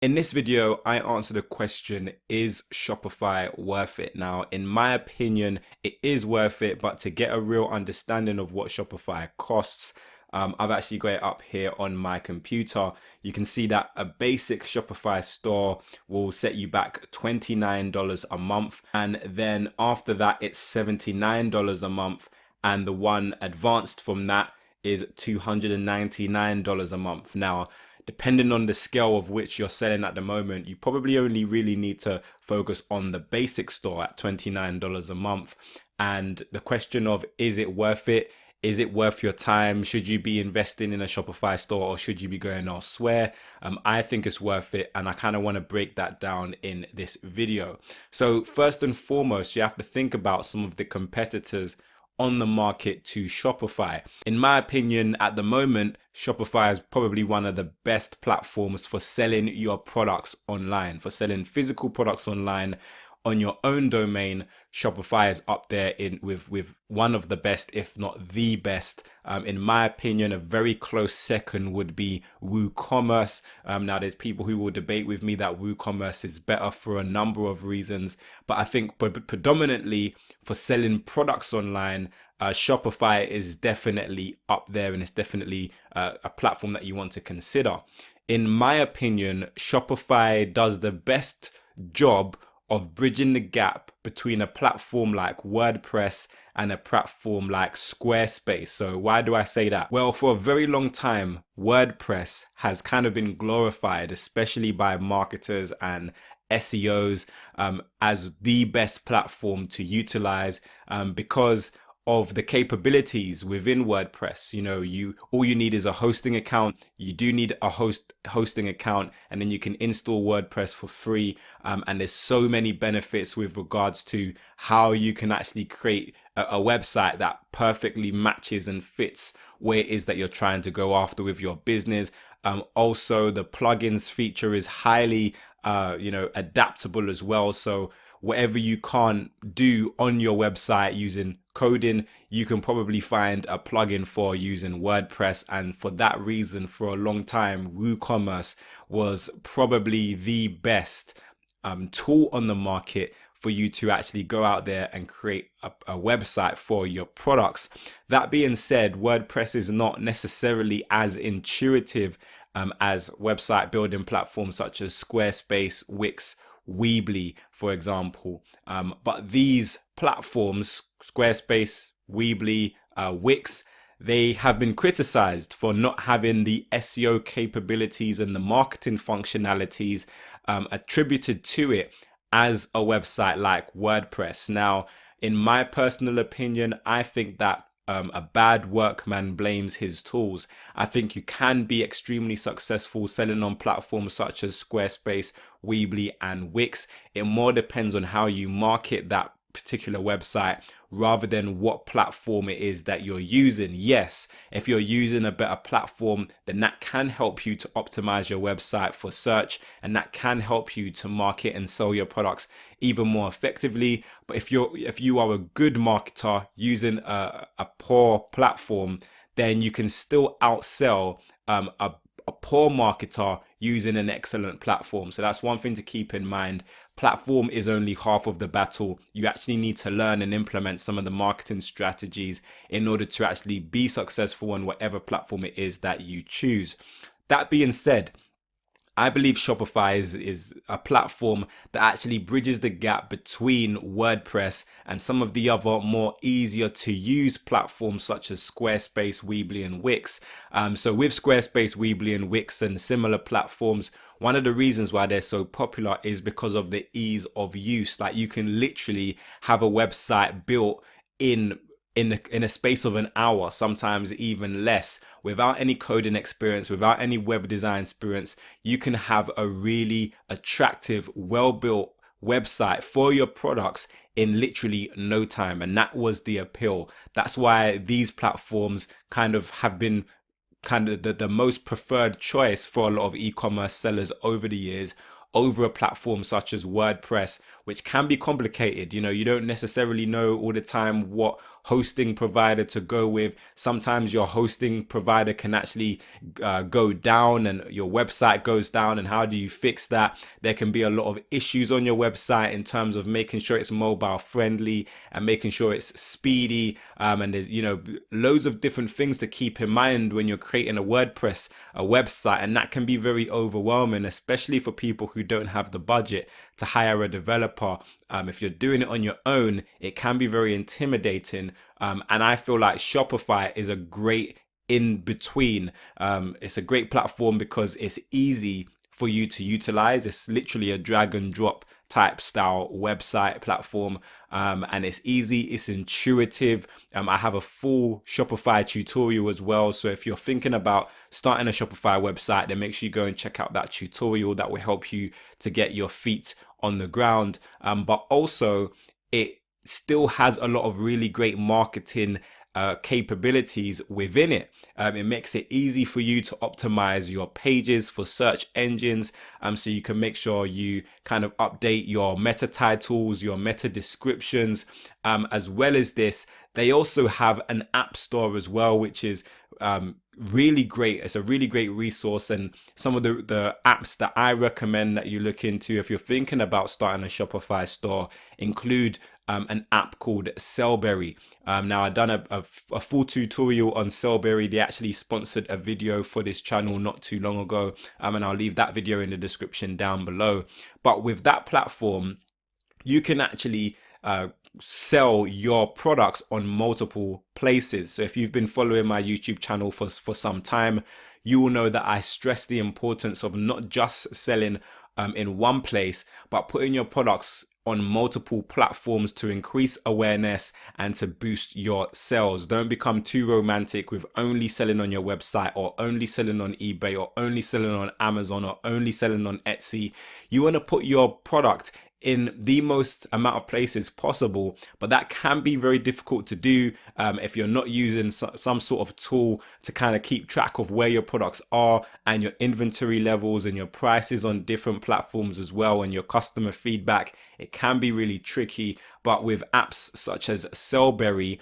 In this video, I answer the question, is Shopify worth it? Now, in my opinion, it is worth it, but to get a real understanding of what Shopify costs, I've actually got it up here on my computer. You can see that a basic Shopify store will set you back $29 a month. And then after that, it's $79 a month. And the one advanced from that is $299 a month. Now, depending on the scale of which you're selling at the moment, you probably only really need to focus on the basic store at $29 a month. And the question of, is it worth it? Is it worth your time? Should you be investing in a Shopify store or should you be going elsewhere? I think it's worth it, and I kind of want to break that down in this video. So first and foremost, you have to think about some of the competitors on the market to Shopify. In my opinion, at the moment, Shopify is probably one of the best platforms for selling your products online, for selling physical products online on your own domain. Shopify is up there with one of the best, if not the best. In my opinion, a very close second would be WooCommerce. Now, there's people who will debate with me that WooCommerce is better for a number of reasons, but I think predominantly for selling products online, Shopify is definitely up there, and it's definitely a platform that you want to consider. In my opinion, Shopify does the best job of bridging the gap between a platform like WordPress and a platform like Squarespace. So why do I say that? Well, for a very long time, WordPress has kind of been glorified, especially by marketers and SEOs, as the best platform to utilize, because of the capabilities within WordPress. You know, all you need is a hosting account. You do need a hosting account, and then you can install WordPress for free. And there's so many benefits with regards to how you can actually create a website that perfectly matches and fits where it is that you're trying to go after with your business. Also, the plugins feature is highly adaptable as well. So whatever you can't do on your website using coding, you can probably find a plugin for using WordPress. And for that reason, for a long time, WooCommerce was probably the best tool on the market for you to actually go out there and create a website for your products. That being said, WordPress is not necessarily as intuitive as website building platforms such as Squarespace, Wix, Weebly, for example. But these platforms, Squarespace, Weebly, Wix, they have been criticized for not having the SEO capabilities and the marketing functionalities attributed to it as a website like WordPress. Now, in my personal opinion, I think that a bad workman blames his tools. I think you can be extremely successful selling on platforms such as Squarespace, Weebly, and Wix. It more depends on how you market that particular website rather than what platform it is that you're using. Yes, if you're using a better platform, then that can help you to optimize your website for search, and that can help you to market and sell your products even more effectively. But if you are a good marketer using a poor platform, then you can still outsell a poor marketer using an excellent platform. So that's one thing to keep in mind. Platform is only half of the battle. You actually need to learn and implement some of the marketing strategies in order to actually be successful on whatever platform it is that you choose. That being said, I believe Shopify is a platform that actually bridges the gap between WordPress and some of the other more easier to use platforms such as Squarespace, Weebly, and Wix. So with Squarespace, Weebly, and Wix and similar platforms, one of the reasons why they're so popular is because of the ease of use. Like, you can literally have a website built in a space of an hour, sometimes even less, without any coding experience, without any web design experience. You can have a really attractive, well-built website for your products in literally no time. And that was the appeal. That's why these platforms kind of have been the most preferred choice for a lot of e-commerce sellers over the years, over a platform such as WordPress, which can be complicated. You know, you don't necessarily know all the time what hosting provider to go with. Sometimes your hosting provider can actually go down and your website goes down, and how do you fix that? There can be a lot of issues on your website in terms of making sure it's mobile friendly and making sure it's speedy, and there's loads of different things to keep in mind when you're creating a WordPress website, and that can be very overwhelming, especially for people who don't have the budget to hire a developer. If you're doing it on your own, it can be very intimidating, and I feel like Shopify is a great in between. It's a great platform because it's easy for you to utilize. It's literally a drag and drop type style website platform, and it's easy, it's intuitive. I have a full Shopify tutorial as well, so if you're thinking about starting a Shopify website, then make sure you go and check out that tutorial. That will help you to get your feet on the ground, but also it still has a lot of really great marketing capabilities within it. It makes it easy for you to optimize your pages for search engines, so you can make sure you kind of update your meta titles, your meta descriptions. As well as this, they also have an app store as well, which is really great. It's a really great resource, and some of the apps that I recommend that you look into if you're thinking about starting a Shopify store include an app called Sellberry. Now I've done a full tutorial on Sellberry. They actually sponsored a video for this channel not too long ago, and I'll leave that video in the description down below. But with that platform, you can actually sell your products on multiple places. So if you've been following my YouTube channel for some time, you will know that I stress the importance of not just selling in one place, but putting your products on multiple platforms to increase awareness and to boost your sales. Don't become too romantic with only selling on your website, or only selling on eBay, or only selling on Amazon, or only selling on Etsy. You want to put your product in the most amount of places possible, but that can be very difficult to do if you're not using some sort of tool to kind of keep track of where your products are and your inventory levels and your prices on different platforms as well, and your customer feedback. It can be really tricky, but with apps such as Sellberry,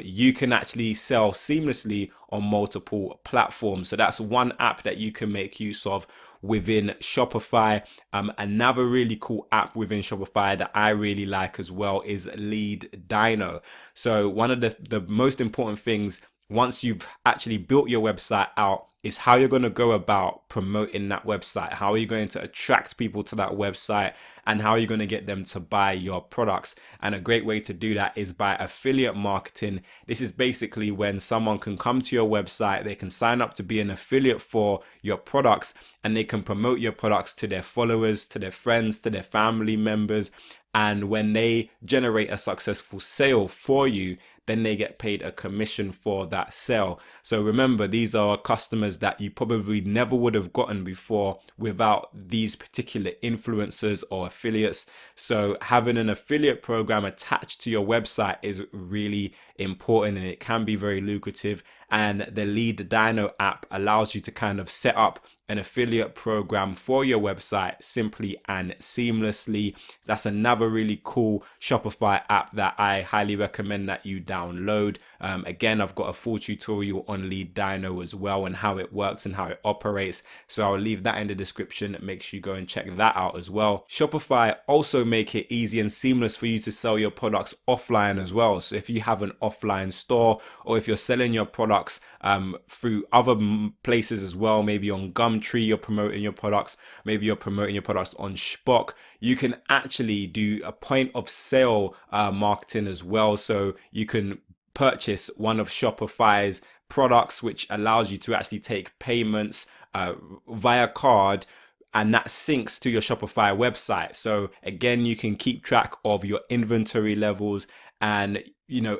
you can actually sell seamlessly on multiple platforms. So that's one app that you can make use of within Shopify. Another really cool app within Shopify that I really like as well is Lead Dino. So one of the most important things once you've actually built your website out is how you're going to go about promoting that website. How are you going to attract people to that website, and how are you going to get them to buy your products? And a great way to do that is by affiliate marketing. This is basically when someone can come to your website, they can sign up to be an affiliate for your products, and they can promote your products to their followers, to their friends, to their family members. And when they generate a successful sale for you, then they get paid a commission for that sale. So remember, these are customers that you probably never would have gotten before without these particular influencers or affiliates. So having an affiliate program attached to your website is really important, and it can be very lucrative. And the Lead Dino app allows you to kind of set up an affiliate program for your website simply and seamlessly. That's another really cool Shopify app that I highly recommend that you download. Again, I've got a full tutorial on Lead Dino as well, and how it works and how it operates. So I'll leave that in the description. Make sure you go and check that out as well. Shopify also make it easy and seamless for you to sell your products offline as well. So if you have an offline store, or if you're selling your products through other places as well, maybe on Gumtree you're promoting your products, maybe you're promoting your products on Shpock, you can actually do a point of sale marketing as well. So you can purchase one of Shopify's products, which allows you to actually take payments via card, and that syncs to your Shopify website. So again, you can keep track of your inventory levels, and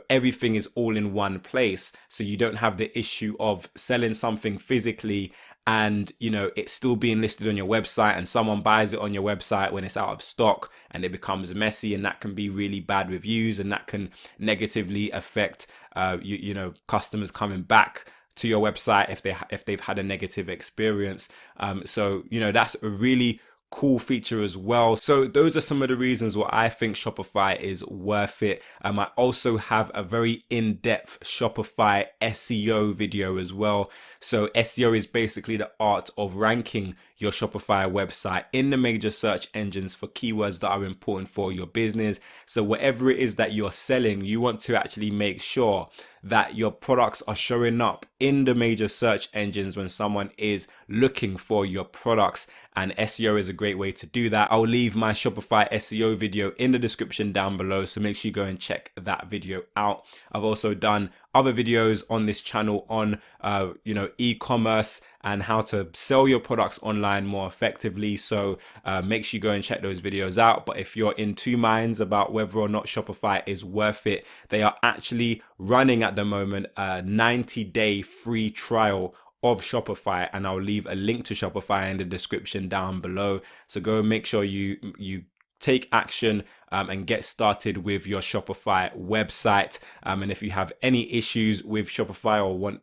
everything is all in one place, so you don't have the issue of selling something physically and it's still being listed on your website, and someone buys it on your website when it's out of stock, and it becomes messy, and that can be really bad reviews, and that can negatively affect customers coming back to your website if they've had a negative experience. So that's a really cool feature as well. So those are some of the reasons why I think Shopify is worth it. I also have a very in-depth Shopify SEO video as well. So SEO is basically the art of ranking your Shopify website in the major search engines for keywords that are important for your business. So whatever it is that you're selling, you want to actually make sure that your products are showing up in the major search engines when someone is looking for your products, and SEO is a great way to do that. I'll leave my Shopify SEO video in the description down below, so make sure you go and check that video out. I've also done other videos on this channel on e-commerce and how to sell your products online more effectively, so make sure you go and check those videos out. But if you're in two minds about whether or not Shopify is worth it, they are actually running at the moment a 90-day free trial of Shopify, and I'll leave a link to Shopify in the description down below. So go and make sure you take action and get started with your Shopify website. And if you have any issues with Shopify or want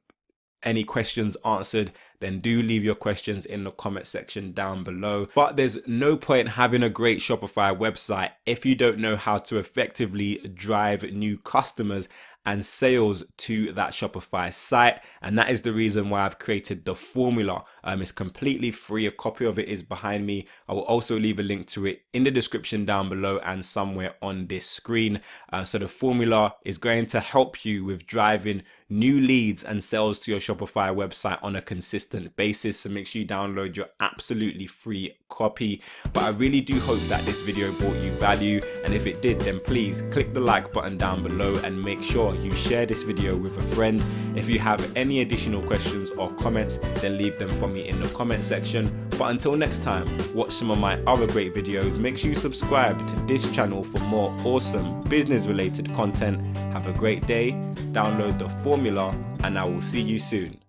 any questions answered, then do leave your questions in the comment section down below. But there's no point having a great Shopify website if you don't know how to effectively drive new customers and sales to that Shopify site. And that is the reason why I've created the formula. It's completely free. A copy of it is behind me. I will also leave a link to it in the description down below and somewhere on this screen. So the formula is going to help you with driving new leads and sales to your Shopify website on a consistent basis. So make sure you download your absolutely free copy. But I really do hope that this video brought you value, and if it did, then please click the like button down below and make sure you share this video with a friend. If you have any additional questions or comments, then leave them for me in the comment section. But until next time, watch some of my other great videos. Make sure you subscribe to this channel for more awesome business related content. Have a great day, download the formula, and I will see you soon.